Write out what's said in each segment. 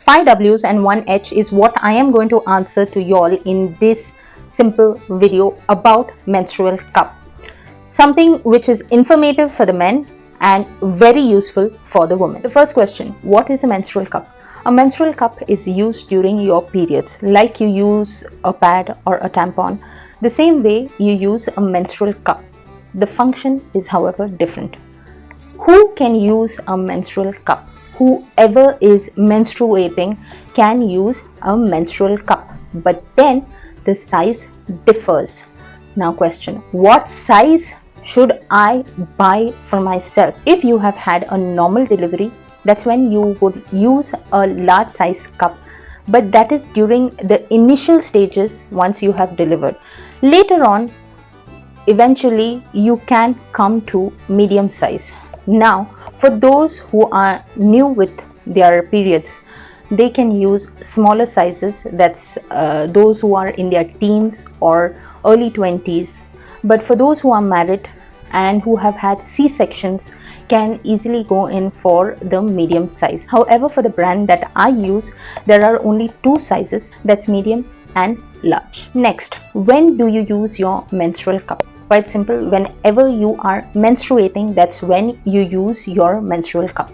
5 W's and 1 H is what I am going to answer to y'all in this simple video about menstrual cup. Something which is informative for the men and very useful for the women. The first question, what is a menstrual cup? A menstrual cup is used during your periods, like you use a pad or a tampon. The same way you use a menstrual cup. The function is, however, different. Who can use a menstrual cup? Whoever is menstruating can use a menstrual cup, but then the size differs. Now question, what size should I buy for myself? If you have had a normal delivery, that's when you would use a large size cup, but that is during the initial stages once you have delivered. Later on, eventually you can come to medium size. Now, for those who are new with their periods, they can use smaller sizes, that's those who are in their teens or early 20s. But for those who are married and who have had C-sections, can easily go in for the medium size. However, for the brand that I use, there are only two sizes, that's medium and large. Next, when do you use your menstrual cup? Quite simple, whenever you are menstruating, that's when you use your menstrual cup.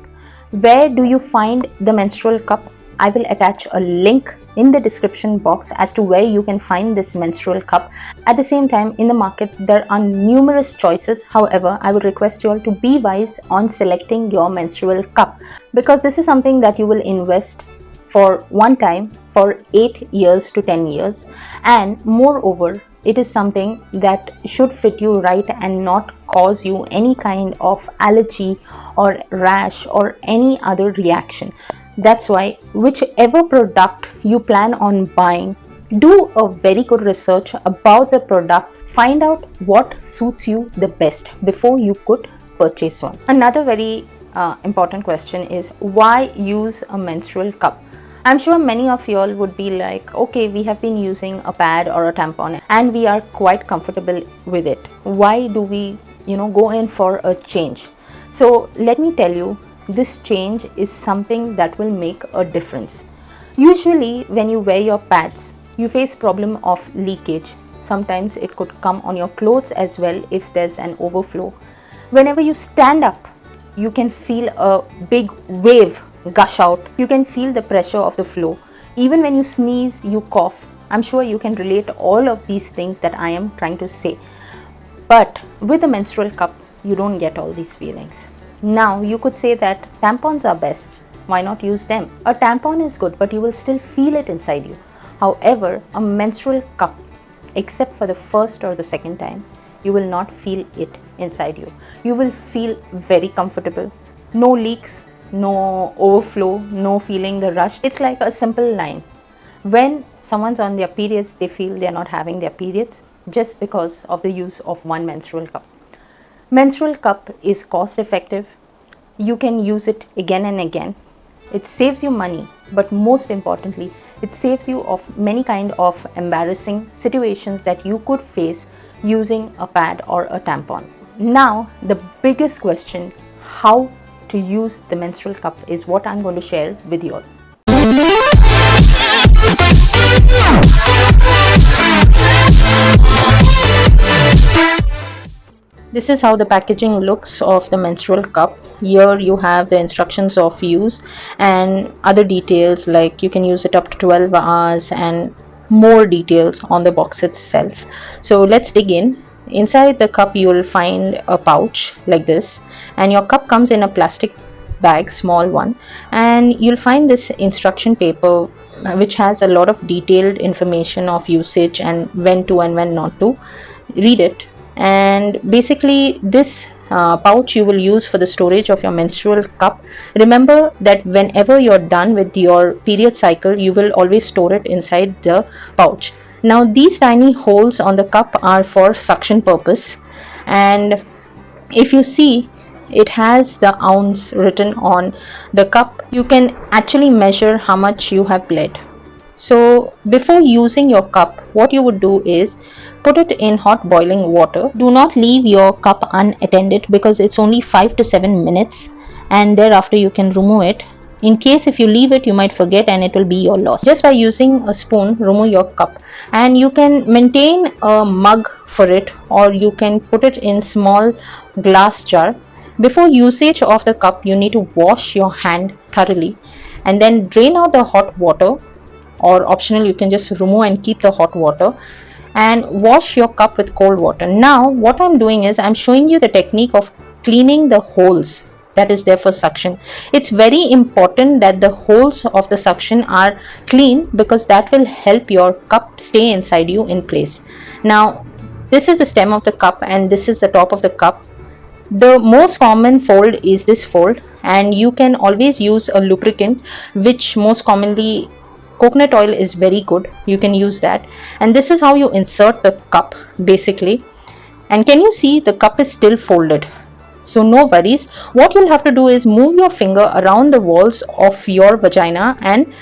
Where do you find the menstrual cup? I will attach a link in the description box as to where you can find this menstrual cup. At the same time, in the market there are numerous choices. However, I would request you all to be wise on selecting your menstrual cup, because this is something that you will invest for one time for 8 years to 10 years, and moreover it is something that should fit you right and not cause you any kind of allergy or rash or any other reaction. That's why whichever product you plan on buying, do a very good research about the product, find out what suits you the best before you could purchase one. Another very important question is, why use a menstrual cup? I'm sure many of you all would be like, okay, we have been using a pad or a tampon and we are quite comfortable with it. Why do we, go in for a change? So let me tell you, this change is something that will make a difference. Usually when you wear your pads, you face problem of leakage. Sometimes it could come on your clothes as well if there's an overflow. Whenever you stand up, you can feel a big wave gush out. You can feel the pressure of the flow. Even when you sneeze, you cough. I'm sure you can relate all of these things that I am trying to say. But with a menstrual cup, you don't get all these feelings. Now you could say that tampons are best. Why not use them? A tampon is good, but you will still feel it inside you. However, a menstrual cup, except for the first or the second time, you will not feel it inside you. You will feel very comfortable. No leaks, no overflow, no feeling the rush. It's like a simple line. When someone's on their periods, they feel they're not having their periods just because of the use of one menstrual cup. Menstrual cup is cost effective. You can use it again and again. It saves you money, but most importantly, it saves you of many kind of embarrassing situations that you could face using a pad or a tampon. Now, the biggest question, how to use the menstrual cup, is what I'm going to share with you all. This is how the packaging looks of the menstrual cup. Here you have the instructions of use and other details, like you can use it up to 12 hours and more details on the box itself. So let's dig in. Inside the cup you will find a pouch like this, and your cup comes in a plastic bag, small one, and you'll find this instruction paper which has a lot of detailed information of usage and when to and when not to. Read it. And basically this pouch you will use for the storage of your menstrual cup. Remember that whenever you're done with your period cycle, you will always store it inside the pouch. Now these tiny holes on the cup are for suction purpose, and if you see, it has the ounce written on the cup. You can actually measure how much you have bled. So before using your cup, what you would do is put it in hot boiling water. Do not leave your cup unattended because it's only 5 to 7 minutes, and thereafter you can remove it. In case if you leave it, you might forget and it will be your loss. Just by using a spoon, remove your cup, and you can maintain a mug for it, or you can put it in small glass jar. Before usage of the cup, you need to wash your hand thoroughly and then drain out the hot water, or optional you can just remove and keep the hot water, and wash your cup with cold water. Now what I'm doing is I'm showing you the technique of cleaning the holes that is there for suction. It's very important that the holes of the suction are clean, because that will help your cup stay inside you in place. Now this is the stem of the cup and this is the top of the cup. The most common fold is this fold, and you can always use a lubricant, which most commonly coconut oil is very good. You can use that, and this is how you insert the cup basically. And can you see the cup is still folded? So no worries. What you'll have to do is move your finger around the walls of your vagina and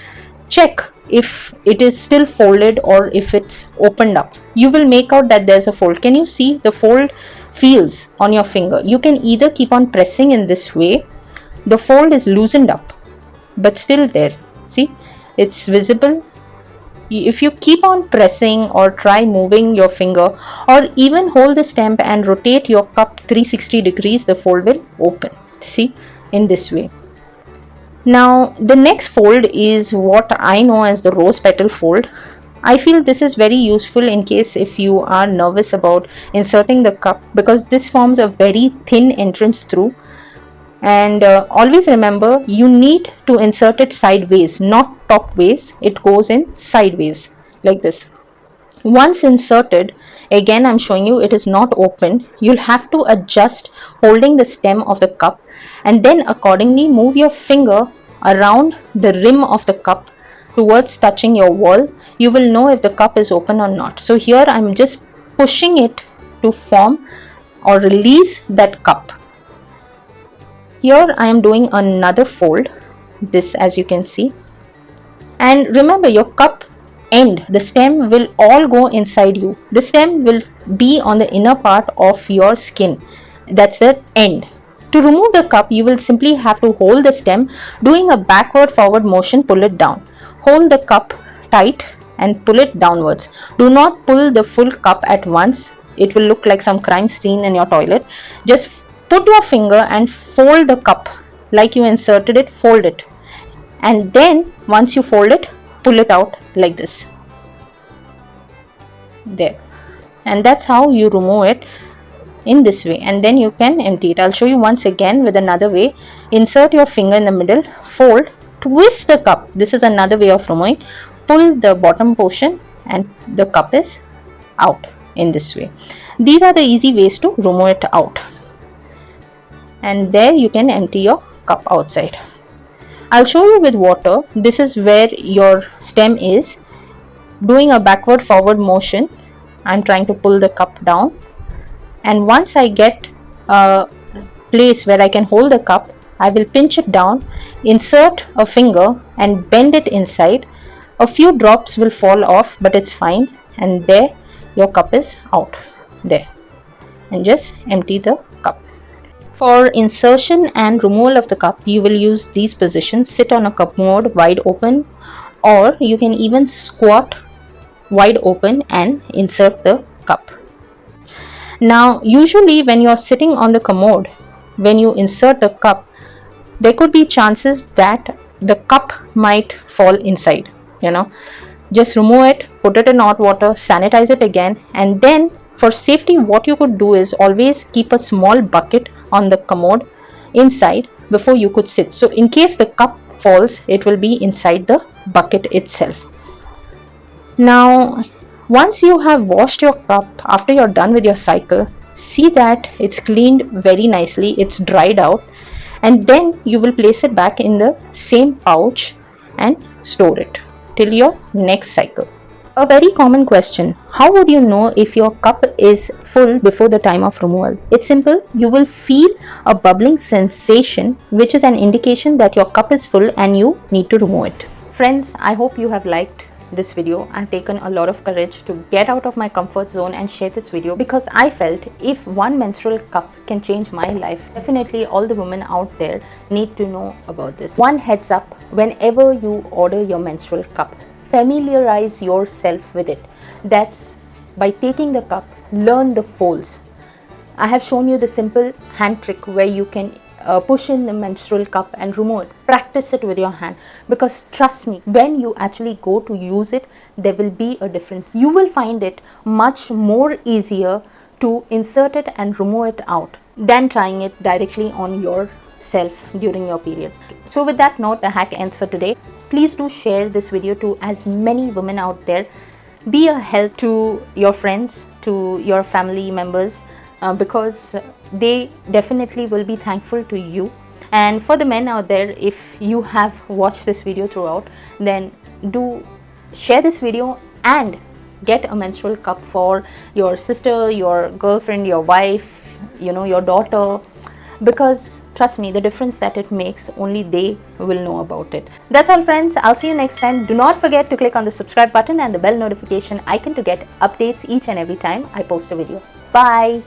check if it is still folded or if it's opened up. You will make out that there's a fold. Can you see the fold feels on your finger? You can either keep on pressing in this way. The fold is loosened up but still there. See, it's visible. If you keep on pressing or try moving your finger, or even hold the stem and rotate your cup 360 degrees, the fold will open. See, in this way. Now the next fold is what I know as the rose petal fold. I feel this is very useful in case if you are nervous about inserting the cup, because this forms a very thin entrance through. And always remember, you need to insert it sideways, not top ways. It goes in sideways like this. Once inserted, again I'm showing you it is not open. You'll have to adjust holding the stem of the cup, and then accordingly move your finger around the rim of the cup towards touching your wall. You will know if the cup is open or not. So here I'm just pushing it to form or release that cup. Here I am doing another fold, this as you can see. And remember, your cup end, the stem will all go inside you. The stem will be on the inner part of your skin. That's the end. To remove the cup, you will simply have to hold the stem, doing a backward forward motion, pull it down. Hold the cup tight and pull it downwards. Do not pull the full cup at once. It will look like some crime scene in your toilet. Just put your finger and fold the cup like you inserted it, fold it. And then once you fold it, pull it out like this. There. And that's how you remove it, in this way. And then you can empty it. I'll show you once again with another way. Insert your finger in the middle, fold, twist the cup. This is another way of removing. Pull the bottom portion and the cup is out in this way. These are the easy ways to remove it out. And there you can empty your cup outside. I'll show you with water. This is where your stem is. Doing a backward forward motion, I'm trying to pull the cup down, and once I get a place where I can hold the cup, I will pinch it down, insert a finger and bend it inside. A few drops will fall off, but it's fine. And there your cup is out there. And just empty the cup. For insertion and removal of the cup, you will use these positions. Sit on a commode wide open, or you can even squat wide open and insert the cup. Now usually when you're sitting on the commode, when you insert the cup, there could be chances that the cup might fall inside. Just remove it, put it in hot water, sanitize it again, and then for safety what you could do is always keep a small bucket on the commode inside before you could sit. So in case the cup falls, it will be inside the bucket itself. Now once you have washed your cup, after you're done with your cycle, see that it's cleaned very nicely, it's dried out, and then you will place it back in the same pouch and store it till your next cycle. A very common question: how would you know if your cup is full before the time of removal? It's simple. You will feel a bubbling sensation, which is an indication that your cup is full and you need to remove it. Friends, I hope you have liked this video. I've taken a lot of courage to get out of my comfort zone and share this video because I felt if one menstrual cup can change my life, definitely all the women out there need to know about this. One heads up, whenever you order your menstrual cup, familiarize yourself with it. That's by taking the cup, learn the folds. I have shown you the simple hand trick where you can push in the menstrual cup and remove it. Practice it with your hand, because trust me, when you actually go to use it, there will be a difference. You will find it much more easier to insert it and remove it out than trying it directly on yourself during your periods. So with that note, the hack ends for today. Please do share this video to as many women out there. Be a help to your friends, to your family members, because they definitely will be thankful to you. And for the men out there, if you have watched this video throughout, then do share this video and get a menstrual cup for your sister, your girlfriend, your wife, your daughter, because trust me, the difference that it makes, only they will know about it. That's all, friends. I'll see you next time. Do not forget to click on the subscribe button and the bell notification icon to get updates each and every time I post a video. Bye.